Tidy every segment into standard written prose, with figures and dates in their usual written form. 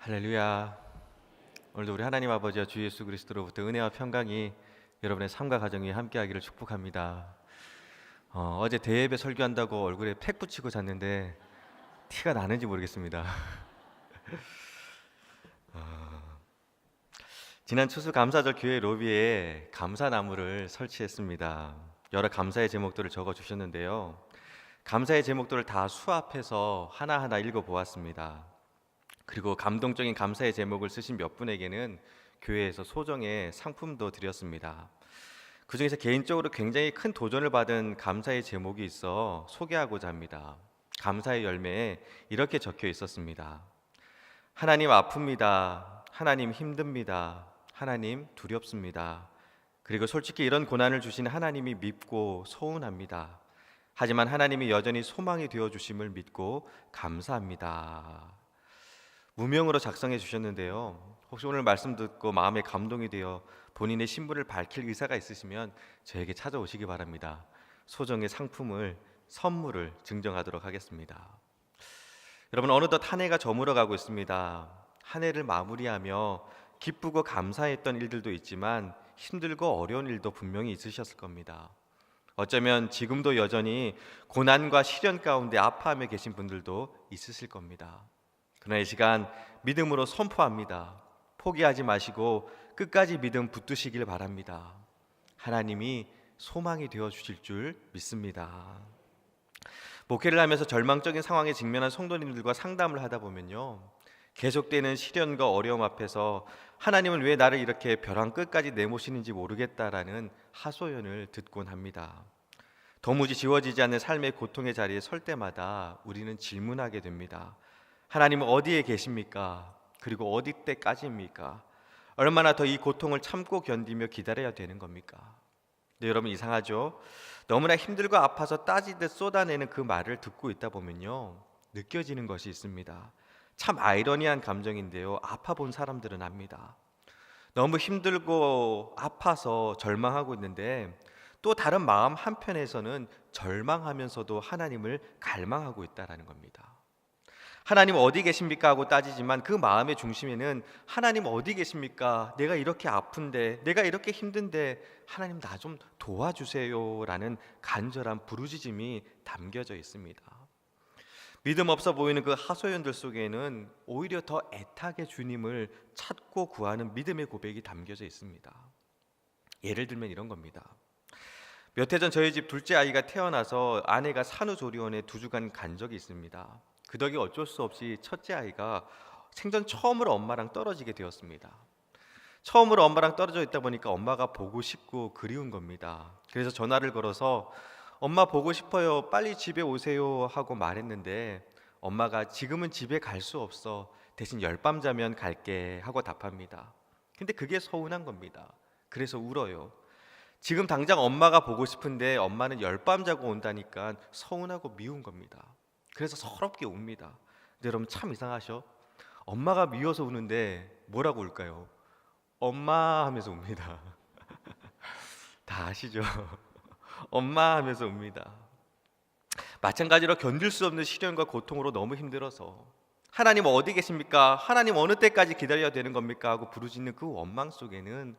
할렐루야. 오늘도 우리 하나님 아버지와 주 예수 그리스도로부터 은혜와 평강이 여러분의 삶과 가정에 함께하기를 축복합니다. 어제 대예배 설교한다고 얼굴에 팩 붙이고 잤는데 티가 나는지 모르겠습니다. 지난 추수감사절 교회 로비에 감사나무를 설치했습니다. 여러 감사의 제목들을 적어주셨는데요. 감사의 제목들을 다 수합해서 하나하나 읽어보았습니다. 그리고 감동적인 감사의 제목을 쓰신 몇 분에게는 교회에서 소정의 상품도 드렸습니다. 그 중에서 개인적으로 굉장히 큰 도전을 받은 감사의 제목이 있어 소개하고자 합니다. 감사의 열매에 이렇게 적혀 있었습니다. 하나님 아픕니다. 하나님 힘듭니다. 하나님 두렵습니다. 그리고 솔직히 이런 고난을 주신 하나님이 밉고 서운합니다. 하지만 하나님이 여전히 소망이 되어주심을 믿고 감사합니다. 무명으로 작성해 주셨는데요. 혹시 오늘 말씀 듣고 마음에 감동이 되어 본인의 신분을 밝힐 의사가 있으시면 저에게 찾아오시기 바랍니다. 소정의 상품을 선물을 증정하도록 하겠습니다. 여러분, 어느덧 한 해가 저물어 가고 있습니다. 한 해를 마무리하며 기쁘고 감사했던 일들도 있지만 힘들고 어려운 일도 분명히 있으셨을 겁니다. 어쩌면 지금도 여전히 고난과 시련 가운데 아파하며 계신 분들도 있으실 겁니다. 그러나 이 시간 믿음으로 선포합니다. 포기하지 마시고 끝까지 믿음 붙드시길 바랍니다. 하나님이 소망이 되어 주실 줄 믿습니다. 목회를 하면서 절망적인 상황에 직면한 성도님들과 상담을 하다 보면요, 계속되는 시련과 어려움 앞에서 하나님은 왜 나를 이렇게 벼랑 끝까지 내모시는지 모르겠다라는 하소연을 듣곤 합니다. 도무지 지워지지 않는 삶의 고통의 자리에 설 때마다 우리는 질문하게 됩니다. 하나님은 어디에 계십니까? 그리고 어디 때까지입니까? 얼마나 더 이 고통을 참고 견디며 기다려야 되는 겁니까? 근데 여러분, 이상하죠? 너무나 힘들고 아파서 따지듯 쏟아내는 그 말을 듣고 있다 보면요, 느껴지는 것이 있습니다. 참 아이러니한 감정인데요, 아파 본 사람들은 압니다. 너무 힘들고 아파서 절망하고 있는데 또 다른 마음 한편에서는 절망하면서도 하나님을 갈망하고 있다는 겁니다. 하나님 어디 계십니까? 하고 따지지만 그 마음의 중심에는 하나님 어디 계십니까? 내가 이렇게 아픈데, 내가 이렇게 힘든데 하나님 나 좀 도와주세요 라는 간절한 부르짖음이 담겨져 있습니다. 믿음 없어 보이는 그 하소연들 속에는 오히려 더 애타게 주님을 찾고 구하는 믿음의 고백이 담겨져 있습니다. 예를 들면 이런 겁니다. 몇 해 전 저희 집 둘째 아이가 태어나서 아내가 산후조리원에 2주간 간 적이 있습니다. 그 덕에 어쩔 수 없이 첫째 아이가 생전 처음으로 엄마랑 떨어지게 되었습니다. 처음으로 엄마랑 떨어져 있다 보니까 엄마가 보고 싶고 그리운 겁니다. 그래서 전화를 걸어서 엄마 보고 싶어요. 빨리 집에 오세요 하고 말했는데 엄마가 지금은 집에 갈 수 없어. 대신 열밤 자면 갈게 하고 답합니다. 근데 그게 서운한 겁니다. 그래서 울어요. 지금 당장 엄마가 보고 싶은데 엄마는 열밤 자고 온다니까 서운하고 미운 겁니다. 그래서 서럽게 웁니다. 근데 여러분, 참 이상하셔. 엄마가 미워서 우는데 뭐라고 울까요? 엄마 하면서 웁니다. 다 아시죠? 엄마 하면서 웁니다. 마찬가지로 견딜 수 없는 시련과 고통으로 너무 힘들어서 하나님 어디 계십니까? 하나님 어느 때까지 기다려야 되는 겁니까? 하고 부르짖는 그 원망 속에는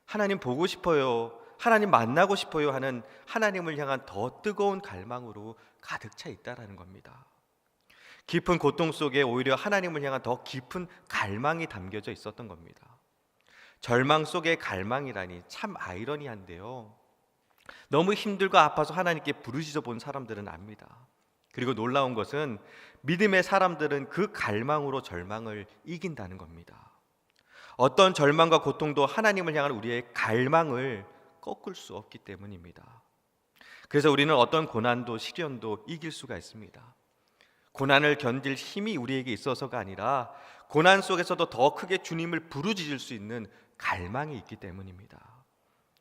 하나님 보고 싶어요, 하나님 만나고 싶어요 하는 하나님을 향한 더 뜨거운 갈망으로 가득 차 있다라는 겁니다. 깊은 고통 속에 오히려 하나님을 향한 더 깊은 갈망이 담겨져 있었던 겁니다. 절망 속의 갈망이라니 참 아이러니한데요, 너무 힘들고 아파서 하나님께 부르짖어 본 사람들은 압니다. 그리고 놀라운 것은 믿음의 사람들은 그 갈망으로 절망을 이긴다는 겁니다. 어떤 절망과 고통도 하나님을 향한 우리의 갈망을 꺾을 수 없기 때문입니다. 그래서 우리는 어떤 고난도 시련도 이길 수가 있습니다. 고난을 견딜 힘이 우리에게 있어서가 아니라 고난 속에서도 더 크게 주님을 부르짖을 수 있는 갈망이 있기 때문입니다.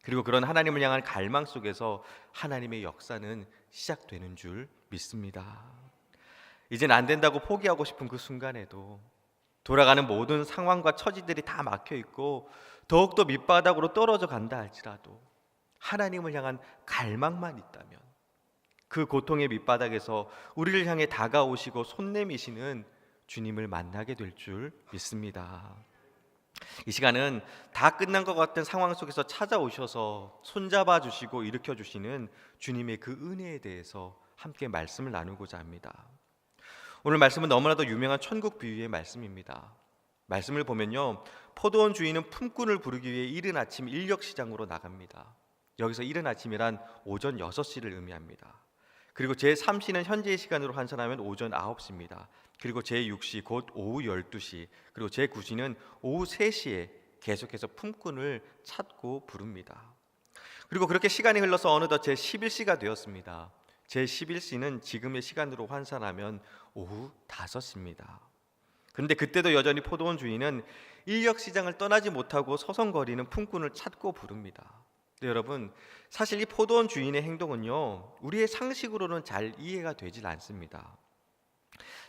그리고 그런 하나님을 향한 갈망 속에서 하나님의 역사는 시작되는 줄 믿습니다. 이젠 안 된다고 포기하고 싶은 그 순간에도, 돌아가는 모든 상황과 처지들이 다 막혀 있고 더욱더 밑바닥으로 떨어져 간다 할지라도 하나님을 향한 갈망만 있다면 그 고통의 밑바닥에서 우리를 향해 다가오시고 손 내미시는 주님을 만나게 될 줄 믿습니다. 이 시간은 다 끝난 것 같은 상황 속에서 찾아오셔서 손잡아 주시고 일으켜 주시는 주님의 그 은혜에 대해서 함께 말씀을 나누고자 합니다. 오늘 말씀은 너무나도 유명한 천국 비유의 말씀입니다. 말씀을 보면요, 포도원 주인은 품꾼을 부르기 위해 이른 아침 인력시장으로 나갑니다. 여기서 이른 아침이란 오전 6시를 의미합니다. 그리고 제3시는 현재의 시간으로 환산하면 오전 9시입니다. 그리고 제6시 곧 오후 12시, 그리고 제9시는 오후 3시에 계속해서 품꾼을 찾고 부릅니다. 그리고 그렇게 시간이 흘러서 어느덧 제11시가 되었습니다. 제11시는 지금의 시간으로 환산하면 오후 5시입니다. 그런데 그때도 여전히 포도원 주인은 인력시장을 떠나지 못하고 서성거리는 품꾼을 찾고 부릅니다. 네, 여러분, 사실 이 포도원 주인의 행동은요, 우리의 상식으로는 잘 이해가 되질 않습니다.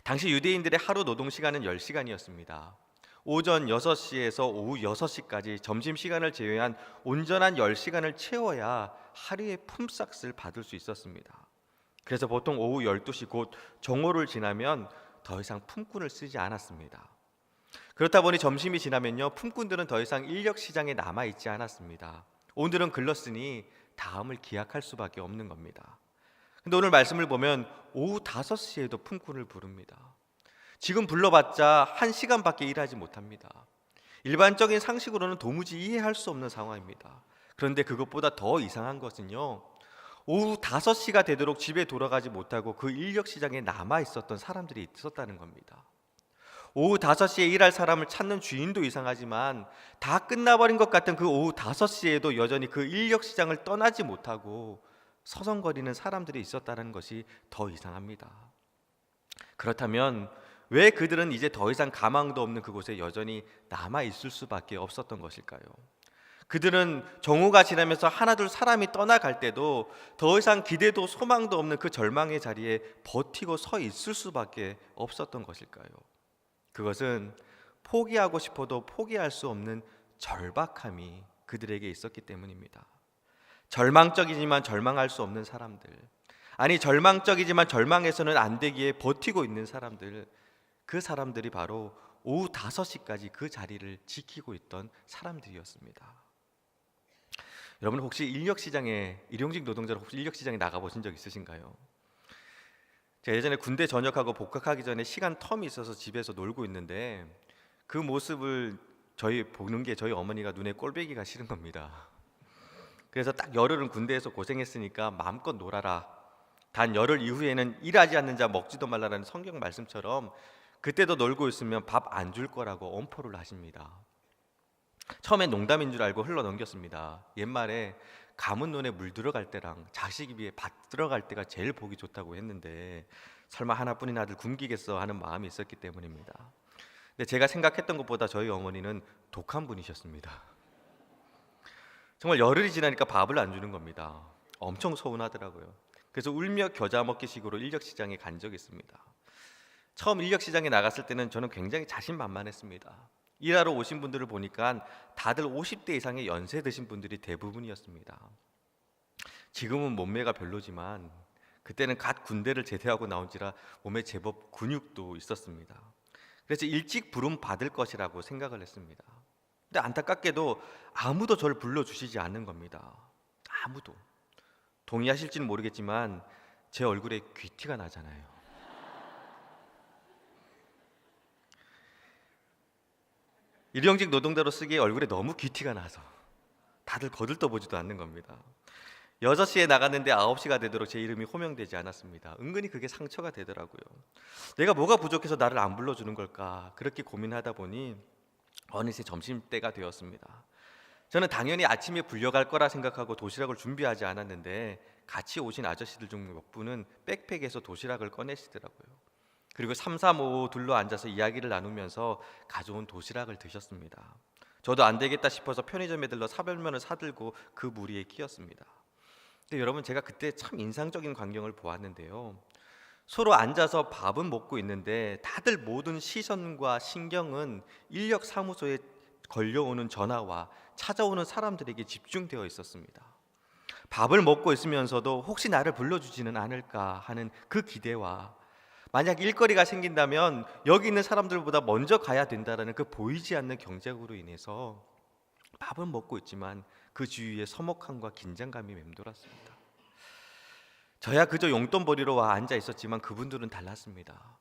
당시 유대인들의 하루 노동 시간은 10시간이었습니다. 오전 6시에서 오후 6시까지 점심시간을 제외한 온전한 10시간을 채워야 하루의 품삯을 받을 수 있었습니다. 그래서 보통 오후 12시 곧 정오를 지나면 더 이상 품꾼을 쓰지 않았습니다. 그렇다 보니 점심이 지나면요, 품꾼들은 더 이상 인력시장에 남아있지 않았습니다. 오늘은 글렀으니 다음을 기약할 수밖에 없는 겁니다. 근데 오늘 말씀을 보면 오후 5시에도 품꾼을 부릅니다. 지금 불러봤자 1시간밖에 일하지 못합니다. 일반적인 상식으로는 도무지 이해할 수 없는 상황입니다. 그런데 그것보다 더 이상한 것은요, 오후 5시가 되도록 집에 돌아가지 못하고 그 인력시장에 남아 있었던 사람들이 있었다는 겁니다. 오후 5시에 일할 사람을 찾는 주인도 이상하지만 다 끝나버린 것 같은 그 오후 5시에도 여전히 그 인력시장을 떠나지 못하고 서성거리는 사람들이 있었다는 것이 더 이상합니다. 그렇다면 왜 그들은 이제 더 이상 가망도 없는 그곳에 여전히 남아 있을 수밖에 없었던 것일까요? 그들은 정오가 지나면서 하나둘 사람이 떠나갈 때도 더 이상 기대도 소망도 없는 그 절망의 자리에 버티고 서 있을 수밖에 없었던 것일까요? 그것은 포기하고 싶어도 포기할 수 없는 절박함이 그들에게 있었기 때문입니다. 절망적이지만 절망할 수 없는 사람들, 아니 절망적이지만 절망해서는 안 되기에 버티고 있는 사람들, 그 사람들이 바로 오후 5시까지 그 자리를 지키고 있던 사람들이었습니다. 여러분, 혹시 일용직 노동자로 혹시 인력시장에 나가보신 적 있으신가요? 제가 예전에 군대 전역하고 복학하기 전에 시간 텀이 있어서 집에서 놀고 있는데 그 모습을 보는 게 저희 어머니가 눈에 꼴배기가 싫은 겁니다. 그래서 딱 열흘은 군대에서 고생했으니까 마음껏 놀아라. 단 열흘 이후에는 일하지 않는 자 먹지도 말라라는 성경 말씀처럼 그때도 놀고 있으면 밥 안 줄 거라고 엄포를 하십니다. 처음엔 농담인 줄 알고 흘러 넘겼습니다. 옛말에 감은 눈에 물 들어갈 때랑 자식 입에 밥 들어갈 때가 제일 보기 좋다고 했는데 설마 하나뿐인 아들 굶기겠어 하는 마음이 있었기 때문입니다. 근데 제가 생각했던 것보다 저희 어머니는 독한 분이셨습니다. 정말 열흘이 지나니까 밥을 안 주는 겁니다. 엄청 서운하더라고요. 그래서 울며 겨자 먹기식으로 인력시장에 간 적이 있습니다. 처음 인력시장에 나갔을 때는 저는 굉장히 자신만만했습니다. 일하러 오신 분들을 보니까 다들 50대 이상의 연세 드신 분들이 대부분이었습니다. 지금은 몸매가 별로지만 그때는 갓 군대를 제대하고 나온지라 몸에 제법 근육도 있었습니다. 그래서 일찍 부름 받을 것이라고 생각을 했습니다. 근데 안타깝게도 아무도 저를 불러주시지 않는 겁니다. 아무도. 동의하실지는 모르겠지만 제 얼굴에 귀티가 나잖아요. 일용직 노동자로 쓰기에 얼굴에 너무 귀티가 나서 다들 거들떠보지도 않는 겁니다. 6시에 나갔는데 9시가 되도록 제 이름이 호명되지 않았습니다. 은근히 그게 상처가 되더라고요. 내가 뭐가 부족해서 나를 안 불러주는 걸까? 그렇게 고민하다 보니 어느새 점심때가 되었습니다. 저는 당연히 아침에 불려갈 거라 생각하고 도시락을 준비하지 않았는데 같이 오신 아저씨들 중 몇 분은 백팩에서 도시락을 꺼내시더라고요. 그리고 3, 3, 5 둘러 앉아서 이야기를 나누면서 가져온 도시락을 드셨습니다. 저도 안 되겠다 싶어서 편의점에 들러 사발면을 사들고 그 무리에 끼었습니다. 근데 여러분, 제가 그때 참 인상적인 광경을 보았는데요. 서로 앉아서 밥은 먹고 있는데 다들 모든 시선과 신경은 인력사무소에 걸려오는 전화와 찾아오는 사람들에게 집중되어 있었습니다. 밥을 먹고 있으면서도 혹시 나를 불러주지는 않을까 하는 그 기대와 만약 일거리가 생긴다면 여기 있는 사람들보다 먼저 가야 된다라는 그 보이지 않는 경쟁으로 인해서 밥은 먹고 있지만 그 주위에 서먹함과 긴장감이 맴돌았습니다. 저야 그저 용돈 벌이러 와 앉아 있었지만 그분들은 달랐습니다.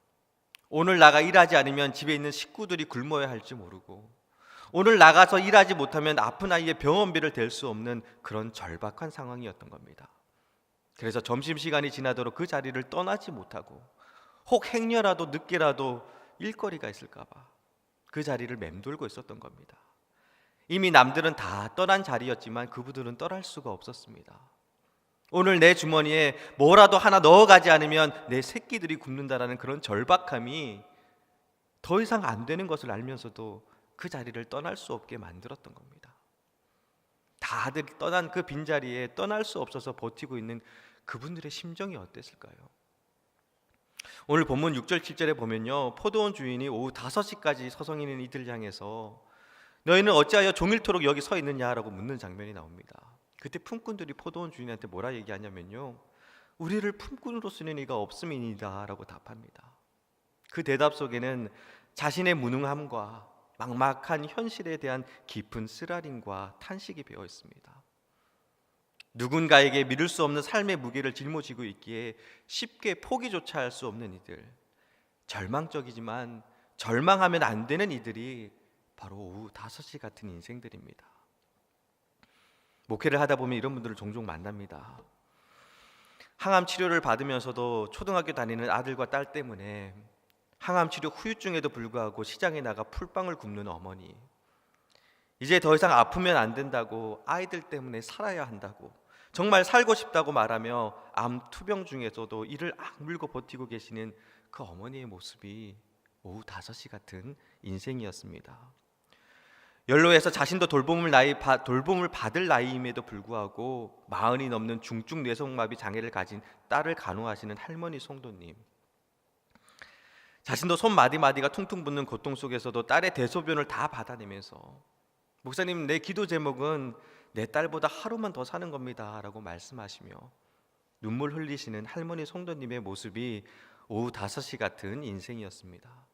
오늘 나가 일하지 않으면 집에 있는 식구들이 굶어야 할지 모르고, 오늘 나가서 일하지 못하면 아픈 아이의 병원비를 댈 수 없는 그런 절박한 상황이었던 겁니다. 그래서 점심시간이 지나도록 그 자리를 떠나지 못하고 혹 행여라도 늦게라도 일거리가 있을까 봐 그 자리를 맴돌고 있었던 겁니다. 이미 남들은 다 떠난 자리였지만 그분들은 떠날 수가 없었습니다. 오늘 내 주머니에 뭐라도 하나 넣어가지 않으면 내 새끼들이 굶는다라는 그런 절박함이 더 이상 안 되는 것을 알면서도 그 자리를 떠날 수 없게 만들었던 겁니다. 다들 떠난 그 빈자리에 떠날 수 없어서 버티고 있는 그분들의 심정이 어땠을까요? 오늘 본문 6절 7절에 보면요, 포도원 주인이 오후 5시까지 서성이는 이들 향해서 너희는 어찌하여 종일토록 여기 서 있느냐라고 묻는 장면이 나옵니다. 그때 품꾼들이 포도원 주인한테 뭐라 얘기하냐면요, 우리를 품꾼으로 쓰는 이가 없음이니이다 라고 답합니다. 그 대답 속에는 자신의 무능함과 막막한 현실에 대한 깊은 쓰라림과 탄식이 배어 있습니다. 누군가에게 미룰 수 없는 삶의 무게를 짊어지고 있기에 쉽게 포기조차 할 수 없는 이들, 절망적이지만 절망하면 안 되는 이들이 바로 오후 5시 같은 인생들입니다. 목회를 하다 보면 이런 분들을 종종 만납니다. 항암 치료를 받으면서도 초등학교 다니는 아들과 딸 때문에 항암 치료 후유증에도 불구하고 시장에 나가 풀빵을 굽는 어머니, 이제 더 이상 아프면 안 된다고, 아이들 때문에 살아야 한다고, 정말 살고 싶다고 말하며 암 투병 중에서도 이를 악물고 버티고 계시는 그 어머니의 모습이 오후 5시 같은 인생이었습니다. 연로해서 자신도 돌봄을 받을 나이임에도 불구하고 40이 넘는 중증 뇌성마비 장애를 가진 딸을 간호하시는 할머니 송도님, 자신도 손 마디마디가 퉁퉁 붓는 고통 속에서도 딸의 대소변을 다 받아내면서 목사님, 내 기도 제목은 내 딸보다 하루만 더 사는 겁니다 라고 말씀하시며 눈물 흘리시는 할머니 송도님의 모습이 오후 5시 같은 인생이었습니다.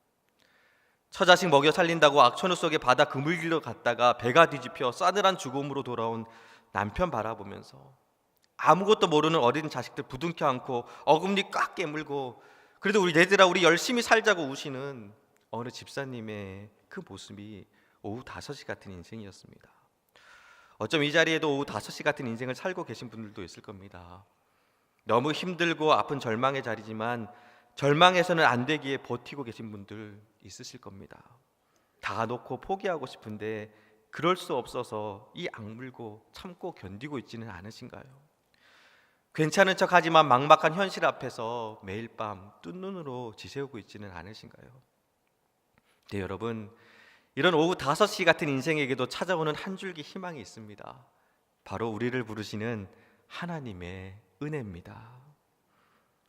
처자식 먹여 살린다고 악천후 속에 바다 그물길로 갔다가 배가 뒤집혀 싸늘한 죽음으로 돌아온 남편 바라보면서 아무것도 모르는 어린 자식들 부둥켜 안고 어금니 꽉 깨물고 그래도 우리 얘들아 우리 열심히 살자고 우시는 어느 집사님의 그 모습이 오후 5시 같은 인생이었습니다. 어쩜 이 자리에도 오후 5시 같은 인생을 살고 계신 분들도 있을 겁니다. 너무 힘들고 아픈 절망의 자리지만 절망해서는 안 되기에 버티고 계신 분들 있으실 겁니다. 다 놓고 포기하고 싶은데 그럴 수 없어서 이 악물고 참고 견디고 있지는 않으신가요? 괜찮은 척하지만 막막한 현실 앞에서 매일 밤 뜬 눈으로 지새우고 있지는 않으신가요? 네, 여러분, 이런 오후 5시 같은 인생에게도 찾아오는 한 줄기 희망이 있습니다. 바로 우리를 부르시는 하나님의 은혜입니다.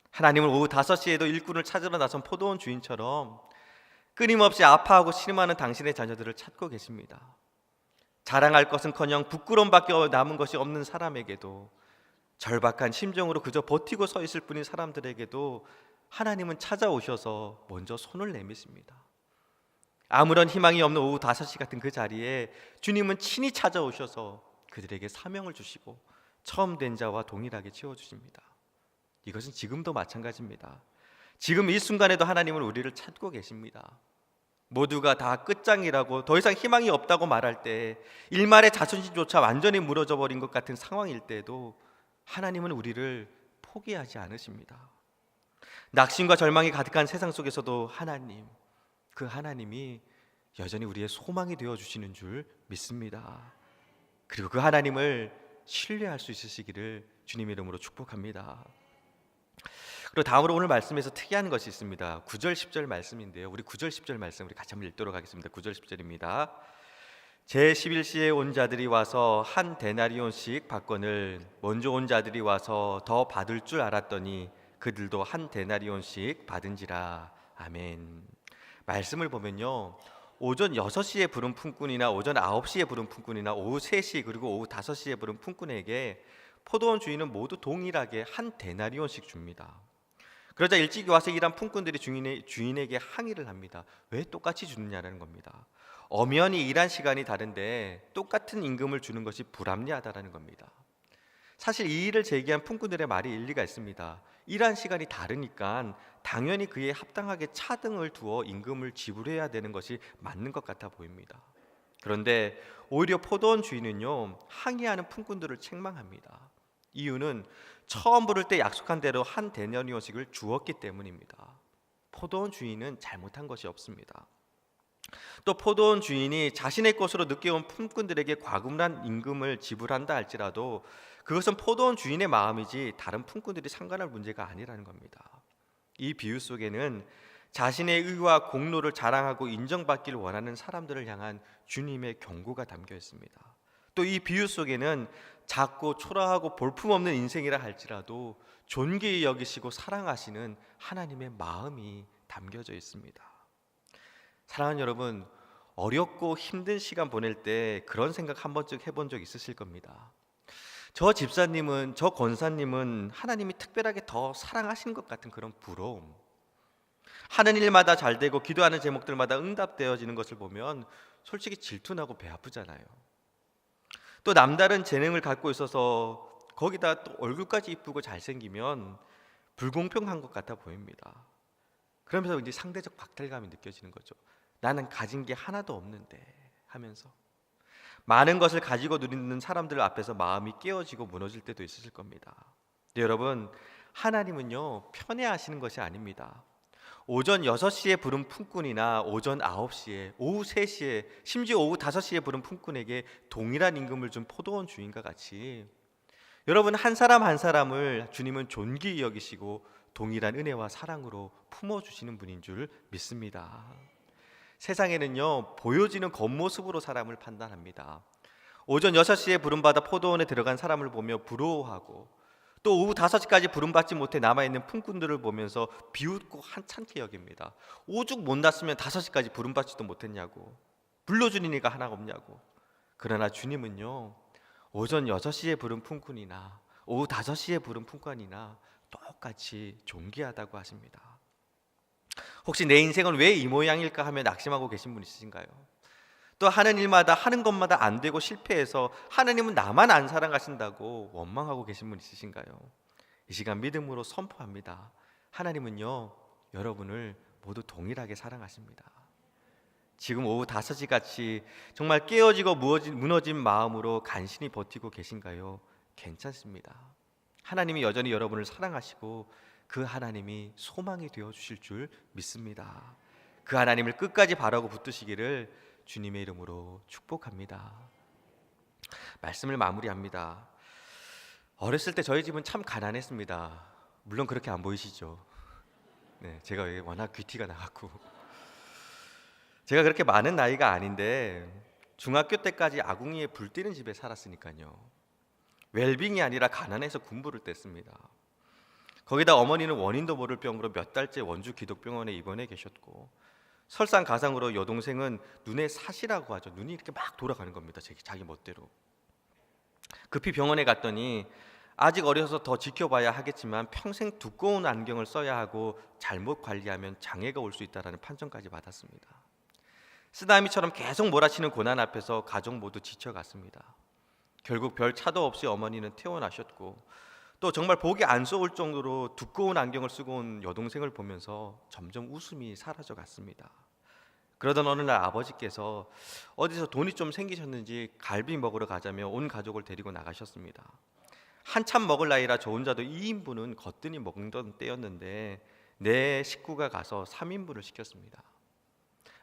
하나님은 오후 5시에도 일꾼을 찾으러 나선 포도원 주인처럼 끊임없이 아파하고 신음하는 당신의 자녀들을 찾고 계십니다. 자랑할 것은커녕 부끄러움밖에 남은 것이 없는 사람에게도, 절박한 심정으로 그저 버티고 서 있을 뿐인 사람들에게도 하나님은 찾아오셔서 먼저 손을 내미십니다. 아무런 희망이 없는 오후 5시 같은 그 자리에 주님은 친히 찾아오셔서 그들에게 사명을 주시고 처음 된 자와 동일하게 채워주십니다. 이것은 지금도 마찬가지입니다. 지금 이 순간에도 하나님은 우리를 찾고 계십니다. 모두가 다 끝장이라고 더 이상 희망이 없다고 말할 때, 일말의 자존심조차 완전히 무너져 버린 것 같은 상황일 때도 하나님은 우리를 포기하지 않으십니다. 낙심과 절망이 가득한 세상 속에서도 하나님, 그 하나님이 여전히 우리의 소망이 되어주시는 줄 믿습니다. 그리고 그 하나님을 신뢰할 수 있으시기를 주님의 이름으로 축복합니다. 그리고 다음으로 오늘 말씀에서 특이한 것이 있습니다. 9절 10절 말씀인데요, 우리 9절 10절 말씀 우리 같이 한번 읽도록 하겠습니다. 9절 10절입니다. 제11시에 온 자들이 와서 한 데나리온씩 받거늘 먼저 온 자들이 와서 더 받을 줄 알았더니 그들도 한 데나리온씩 받은지라. 아멘. 말씀을 보면요, 오전 6시에 부른 품꾼이나 오전 9시에 부른 품꾼이나 오후 3시 그리고 오후 5시에 부른 품꾼에게 포도원 주인은 모두 동일하게 한 데나리온씩 줍니다. 그러자 일찍이 와서 일한 품꾼들이 주인에게 항의를 합니다. 왜 똑같이 주느냐는 겁니다. 엄연히 일한 시간이 다른데 똑같은 임금을 주는 것이 불합리하다라는 겁니다. 사실 이 일을 제기한 품꾼들의 말이 일리가 있습니다. 일한 시간이 다르니까 당연히 그에 합당하게 차등을 두어 임금을 지불해야 되는 것이 맞는 것 같아 보입니다. 그런데 오히려 포도원 주인은요, 항의하는 품꾼들을 책망합니다. 이유는 처음 부를 때 약속한 대로 한 데나리오씩을 주었기 때문입니다. 포도원 주인은 잘못한 것이 없습니다. 또 포도원 주인이 자신의 것으로 늦게 온 품꾼들에게 과금한 임금을 지불한다 할지라도 그것은 포도원 주인의 마음이지 다른 품꾼들이 상관할 문제가 아니라는 겁니다. 이 비유 속에는 자신의 의와 공로를 자랑하고 인정받기를 원하는 사람들을 향한 주님의 경고가 담겨 있습니다. 또 이 비유 속에는 작고 초라하고 볼품없는 인생이라 할지라도 존귀히 여기시고 사랑하시는 하나님의 마음이 담겨져 있습니다. 사랑하는 여러분, 어렵고 힘든 시간 보낼 때 그런 생각 한 번쯤 해본 적 있으실 겁니다. 저 집사님은, 저 권사님은 하나님이 특별하게 더 사랑하시는 것 같은 그런 부러움, 하는 일마다 잘 되고 기도하는 제목들마다 응답되어지는 것을 보면 솔직히 질투나고 배 아프잖아요. 또 남다른 재능을 갖고 있어서 거기다 또 얼굴까지 이쁘고 잘생기면 불공평한 것 같아 보입니다. 그러면서 이제 상대적 박탈감이 느껴지는 거죠. 나는 가진 게 하나도 없는데 하면서 많은 것을 가지고 누리는 사람들 앞에서 마음이 깨어지고 무너질 때도 있으실 겁니다. 근데 여러분, 하나님은요, 편애하시는 것이 아닙니다. 오전 6시에 부른 품꾼이나 오전 9시에, 오후 3시에, 심지어 오후 5시에 부른 품꾼에게 동일한 임금을 준 포도원 주인과 같이 여러분 한 사람 한 사람을 주님은 존귀히 여기시고 동일한 은혜와 사랑으로 품어주시는 분인 줄 믿습니다. 세상에는요, 보여지는 겉모습으로 사람을 판단합니다. 오전 6시에 부름받아 포도원에 들어간 사람을 보며 부러워하고 또 오후 5시까지 부름받지 못해 남아있는 품꾼들을 보면서 비웃고 한참게 여깁니다. 오죽 못났으면 5시까지 부름받지도 못했냐고, 불러주는 이가 하나 없냐고. 그러나 주님은요, 오전 6시에 부른 품꾼이나 오후 5시에 부른 품꾼이나 똑같이 존귀하다고 하십니다. 혹시 내 인생은 왜 이 모양일까 하며 낙심하고 계신 분 있으신가요? 또 하는 일마다 하는 것마다 안 되고 실패해서 하나님은 나만 안 사랑하신다고 원망하고 계신 분 있으신가요? 이 시간 믿음으로 선포합니다. 하나님은요, 여러분을 모두 동일하게 사랑하십니다. 지금 오후 5시 같이 정말 깨어지고 무너진 마음으로 간신히 버티고 계신가요? 괜찮습니다. 하나님이 여전히 여러분을 사랑하시고 그 하나님이 소망이 되어 주실 줄 믿습니다. 그 하나님을 끝까지 바라고 붙드시기를 주님의 이름으로 축복합니다. 말씀을 마무리합니다. 어렸을 때 저희 집은 참 가난했습니다. 물론 그렇게 안 보이시죠? 네, 제가 워낙 귀티가 나갖고 제가 그렇게 많은 나이가 아닌데 중학교 때까지 아궁이에 불 떼는 집에 살았으니까요. 웰빙이 아니라 가난해서 군부를 뗐습니다. 거기다 어머니는 원인도 모를 병으로 몇 달째 원주 기독병원에 입원해 계셨고 설상가상으로 여동생은 눈에 사시라고 하죠. 눈이 이렇게 막 돌아가는 겁니다. 자기 멋대로. 급히 병원에 갔더니 아직 어려서 더 지켜봐야 하겠지만 평생 두꺼운 안경을 써야 하고 잘못 관리하면 장애가 올 수 있다는 판정까지 받았습니다. 쓰나미처럼 계속 몰아치는 고난 앞에서 가족 모두 지쳐갔습니다. 결국 별 차도 없이 어머니는 퇴원하셨고 또 정말 보기 안쓰러울 정도로 두꺼운 안경을 쓰고 온 여동생을 보면서 점점 웃음이 사라져갔습니다. 그러던 어느 날 아버지께서 어디서 돈이 좀 생기셨는지 갈비 먹으러 가자며 온 가족을 데리고 나가셨습니다. 한참 먹을 나이라 저 혼자도 2인분은 거뜬히 먹던 때였는데 내 식구가 가서 3인분을 시켰습니다.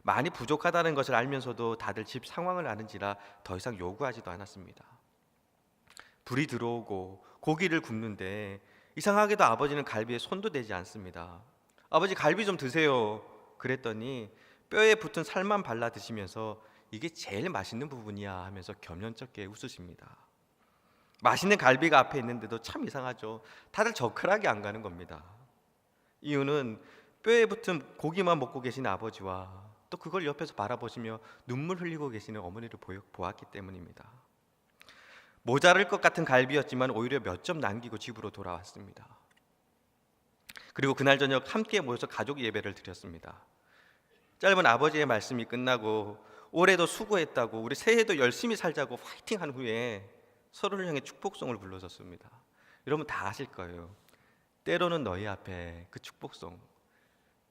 많이 부족하다는 것을 알면서도 다들 집 상황을 아는지라 더 이상 요구하지도 않았습니다. 불이 들어오고 고기를 굽는데 이상하게도 아버지는 갈비에 손도 대지 않습니다. 아버지 갈비 좀 드세요. 그랬더니 뼈에 붙은 살만 발라 드시면서 이게 제일 맛있는 부분이야 하면서 겸연쩍게 웃으십니다. 맛있는 갈비가 앞에 있는데도 참 이상하죠. 다들 젓가락이 안 가는 겁니다. 이유는 뼈에 붙은 고기만 먹고 계신 아버지와 또 그걸 옆에서 바라보시며 눈물 흘리고 계시는 어머니를 보았기 때문입니다. 모자랄 것 같은 갈비였지만 오히려 몇 점 남기고 집으로 돌아왔습니다. 그리고 그날 저녁 함께 모여서 가족 예배를 드렸습니다. 짧은 아버지의 말씀이 끝나고 올해도 수고했다고, 우리 새해도 열심히 살자고 파이팅한 후에 서로를 향해 축복송을 불러줬습니다. 여러분 다 아실 거예요. 때로는 너희 앞에, 그 축복송.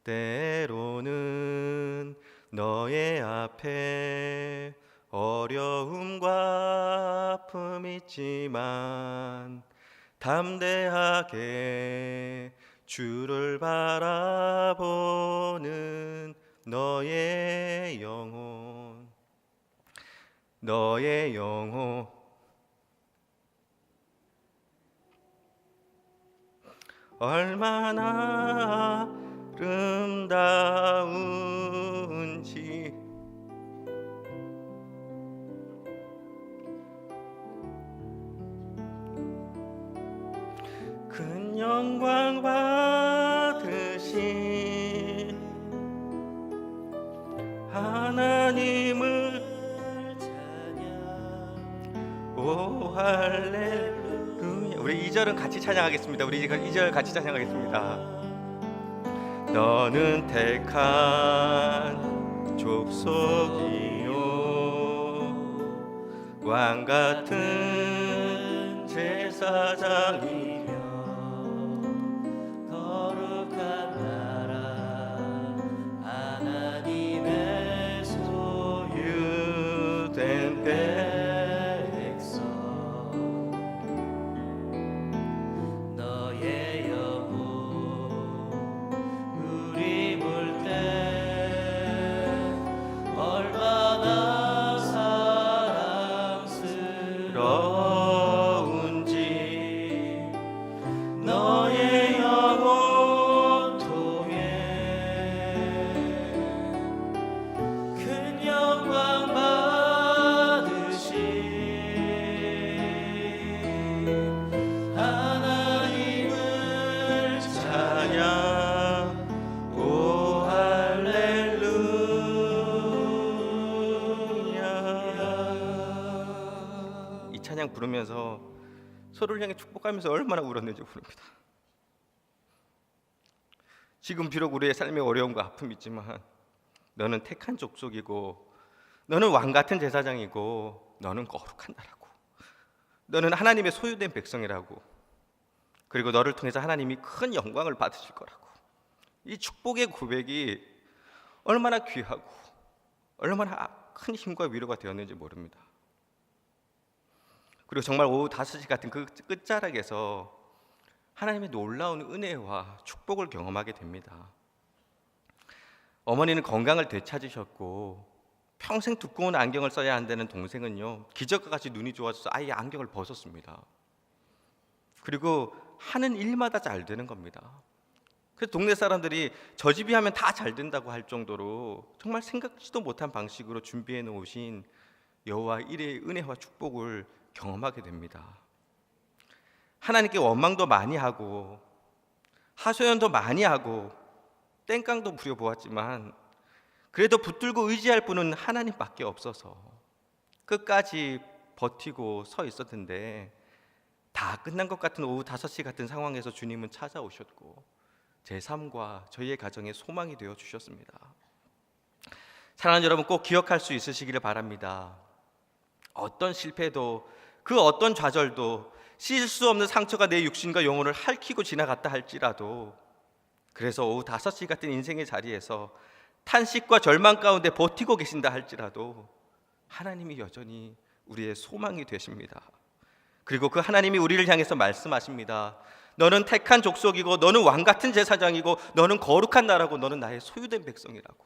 때로는 너의 앞에 어려움과 아픔이 있지만 담대하게 주를 바라보는 너의 영혼, 너의 영혼. 얼마나 아름다운지. 큰 영광 받으신 하나님을 오 할렐루야. 우리 2절은 같이 찬양하겠습니다. 우리 2절 같이 찬양하겠습니다. 너는 택한 족속이요 왕같은 제사장이며 거룩한 나라 하나님의 소유된 백성 너의 영혼 우리 볼 때 얼마나 사랑스러운지 너의 영혼 통해 큰 영광 받으신 하나님을 찬양. 오 할렐루야. 이 찬양 부르면서 서로를 향해 축복하면서 얼마나 울었는지 모릅니다. 지금 비록 우리의 삶에 어려움과 아픔이 있지만 너는 택한 족속이고 너는 왕같은 제사장이고 너는 거룩한 나라고 너는 하나님의 소유된 백성이라고, 그리고 너를 통해서 하나님이 큰 영광을 받으실 거라고. 이 축복의 고백이 얼마나 귀하고 얼마나 큰 힘과 위로가 되었는지 모릅니다. 그리고 정말 오후 5시 같은 그 끝자락에서 하나님의 놀라운 은혜와 축복을 경험하게 됩니다. 어머니는 건강을 되찾으셨고 평생 두꺼운 안경을 써야 한다는 동생은요, 기적과 같이 눈이 좋아져서 아예 안경을 벗었습니다. 그리고 하는 일마다 잘 되는 겁니다. 그래서 동네 사람들이 저 집이 하면 다 잘 된다고 할 정도로 정말 생각지도 못한 방식으로 준비해 놓으신 여호와 일의 은혜와 축복을 경험하게 됩니다. 하나님께 원망도 많이 하고 하소연도 많이 하고 땡깡도 부려보았지만 그래도 붙들고 의지할 분은 하나님밖에 없어서 끝까지 버티고 서 있었는데, 다 끝난 것 같은 오후 5시 같은 상황에서 주님은 찾아오셨고 제 삶과 저희의 가정에 소망이 되어 주셨습니다. 사랑하는 여러분, 꼭 기억할 수 있으시기를 바랍니다. 어떤 실패도 그 어떤 좌절도 씻을 수 없는 상처가 내 육신과 영혼을 핥히고 지나갔다 할지라도, 그래서 오후 5시 같은 인생의 자리에서 탄식과 절망 가운데 버티고 계신다 할지라도 하나님이 여전히 우리의 소망이 되십니다. 그리고 그 하나님이 우리를 향해서 말씀하십니다. 너는 택한 족속이고 너는 왕같은 제사장이고 너는 거룩한 나라고 너는 나의 소유된 백성이라고,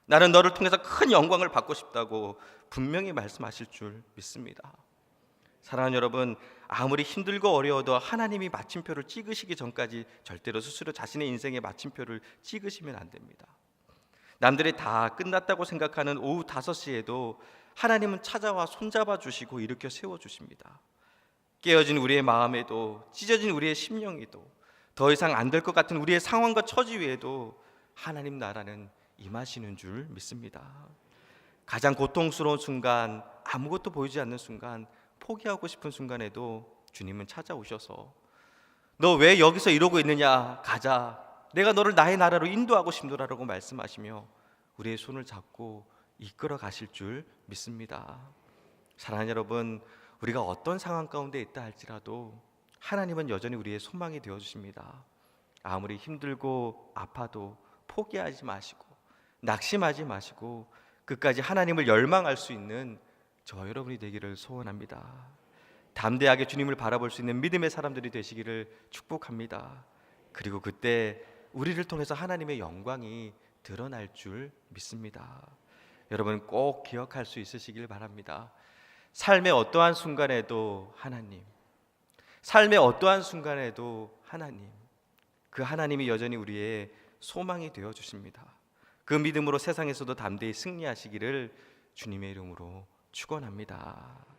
나는 너를 통해서 큰 영광을 받고 싶다고 분명히 말씀하실 줄 믿습니다. 사랑하는 여러분, 아무리 힘들고 어려워도 하나님이 마침표를 찍으시기 전까지 절대로 스스로 자신의 인생의 마침표를 찍으시면 안 됩니다. 남들이 다 끝났다고 생각하는 오후 5시에도 하나님은 찾아와 손잡아 주시고 일으켜 세워 주십니다. 깨어진 우리의 마음에도 찢어진 우리의 심령에도 더 이상 안 될 것 같은 우리의 상황과 처지 위에도 하나님 나라는 임하시는 줄 믿습니다. 가장 고통스러운 순간, 아무것도 보이지 않는 순간, 포기하고 싶은 순간에도 주님은 찾아오셔서 너 왜 여기서 이러고 있느냐? 가자. 내가 너를 나의 나라로 인도하고 싶노라라고 말씀하시며 우리의 손을 잡고 이끌어 가실 줄 믿습니다. 사랑하는 여러분, 우리가 어떤 상황 가운데 있다 할지라도 하나님은 여전히 우리의 소망이 되어 주십니다. 아무리 힘들고 아파도 포기하지 마시고 낙심하지 마시고 끝까지 하나님을 열망할 수 있는 저 여러분이 되기를 소원합니다. 담대하게 주님을 바라볼 수 있는 믿음의 사람들이 되시기를 축복합니다. 그리고 그때 우리를 통해서 하나님의 영광이 드러날 줄 믿습니다. 여러분 꼭 기억할 수 있으시길 바랍니다. 삶의 어떠한 순간에도 하나님, 삶의 어떠한 순간에도 하나님, 그 하나님이 여전히 우리의 소망이 되어 주십니다. 그 믿음으로 세상에서도 담대히 승리하시기를 주님의 이름으로 축원합니다.